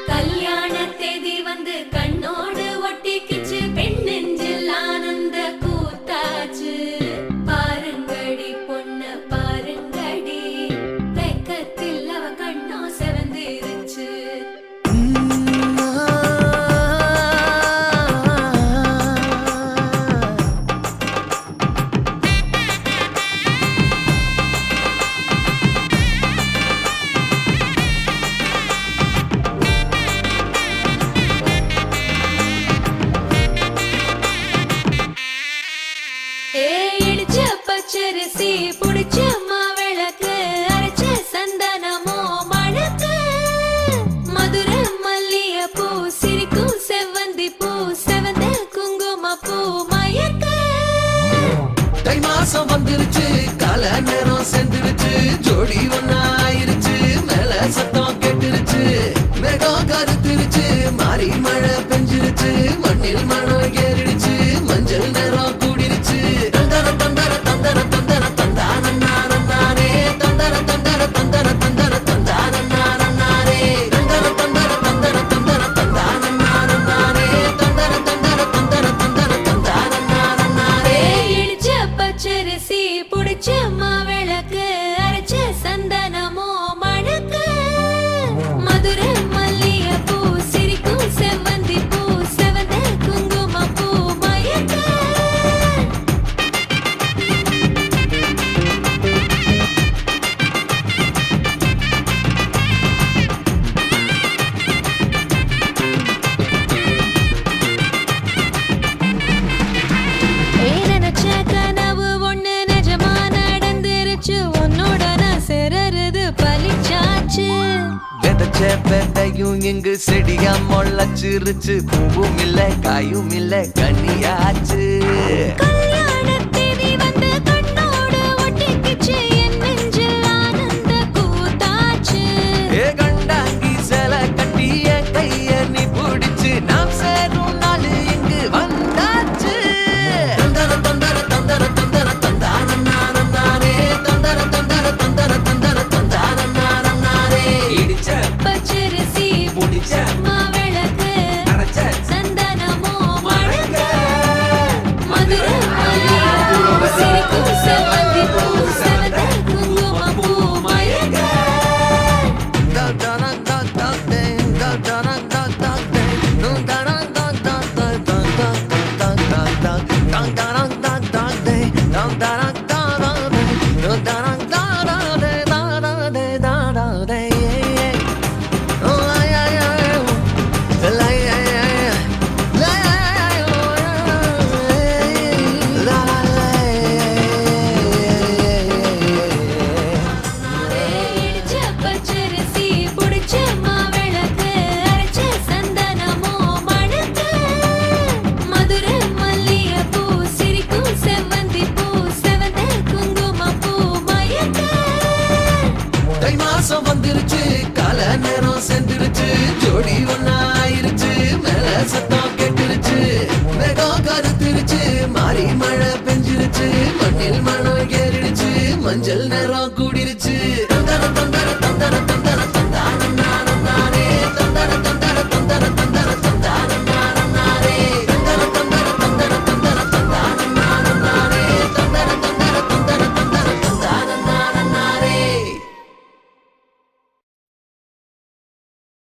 கல்யாண தேதி வந்து கண்ணோடு ஒட்டிக்கிச்சு, பெண் நெஞ்சில் ஆனந்த கூத்தாச்சு. பாருங்கடி பொண்ணு பாருங்கடி, வெக்கத்தில் அவ கண்ணோ செவந்திருச்சு. இடிச்ச பச்சரிசி புடிச்ச மாவிளக்கு, அரைச்ச சந்தனமோ மணக்கு. மதுரை மல்லிய பூ சிரிக்கும் செவ்வந்தி பூ, செவந்த குங்கும பூ மயக்க. தை மாசம் வந்துருச்சு, கால நேரம் சென்றுருச்சு, ஜோடி ஒன்னா ஆயிருச்சு, மேல சத்தம் கேட்டுருச்சு. மேகம் கருத்துருச்சு, மாறி மழை பெஞ்சிருச்சு, மண்ணில் மனம் ஏறிடுச்சு, மஞ்சள் நேரம் கூடிருச்சு. தந்தர தந்தர தந்தர தந்தர தந்தானே தந்தர தந்தர தந்தர தந்தர தந்தானே தந்தர தந்தர தந்தர தந்தர தந்தானே தந்தர தந்தர தந்தர தந்தர தந்தானே. இடிச்ச பச்சரிசி புடிச்ச மாவிளக்கு, அரைச்ச சந்தனமோ மணக்கு. மதுரை மல்லிய பூ சிரிக்கும் செவ்வந்தி பூ, செவந்த குங்கும பூ மயக்க. நினைச்ச கனவு ஒண்ணு நிஜமா நடந்துருச்சு, உன்னோட நான் சேரறது பலிச்சாச்சு. விதைச்ச விதையும் இங்கு செடியா முளைச்சிருச்சு, பூவும் இல்ல காயும் இல்ல கனியாச்சு. கல்யாண தேதி வந்து கண்ணோடு ஒட்டிக்கிச்சு, என் நெஞ்சில் ஆனந்த கூத்தாச்சு. ஏ கண்டாங்கி சில கட்டி என் கைய நீ பிடிச்சு, நாம் சேரும் நாள் இங்கு வந்தாச்சு. தந்தர தந்தர தந்தர தந்தர தந்தானே தந்தர தந்தர தந்தர தந்தர தந்தானே. இடிச்ச பச்சரிசி புடிச்ச மாவிளக்கு, அரைச்ச சந்தனமோ மணக்க. மதுரை மல்லிய பூ சிரிக்கும் செவ்வந்தி பூ, செவந்த குங்கும பூ மயக்க. இடிச்ச பச்சரிசி புடிச்ச மாவிளக்கு, அரைச்ச சந்தனமோ மணக்க. மதுரை மல்லிய பூ சிரிக்கும் செவ்வந்தி பூ, செவந்த குங்கும பூ மயக்க. தை மாசம் வந்துருச்சு, கால நேரம் சென்றுருச்சு, ஜோடி ஒன்னா ஆயிருச்சு, மேல சத்தம் கேட்டுருச்சு. மேகம் கருத்துருச்சு, மாறி மழை பெஞ்சிருச்சு, மண்ணில் மனம் ஏறிடுச்சு, மஞ்சள் நேரம் கூடி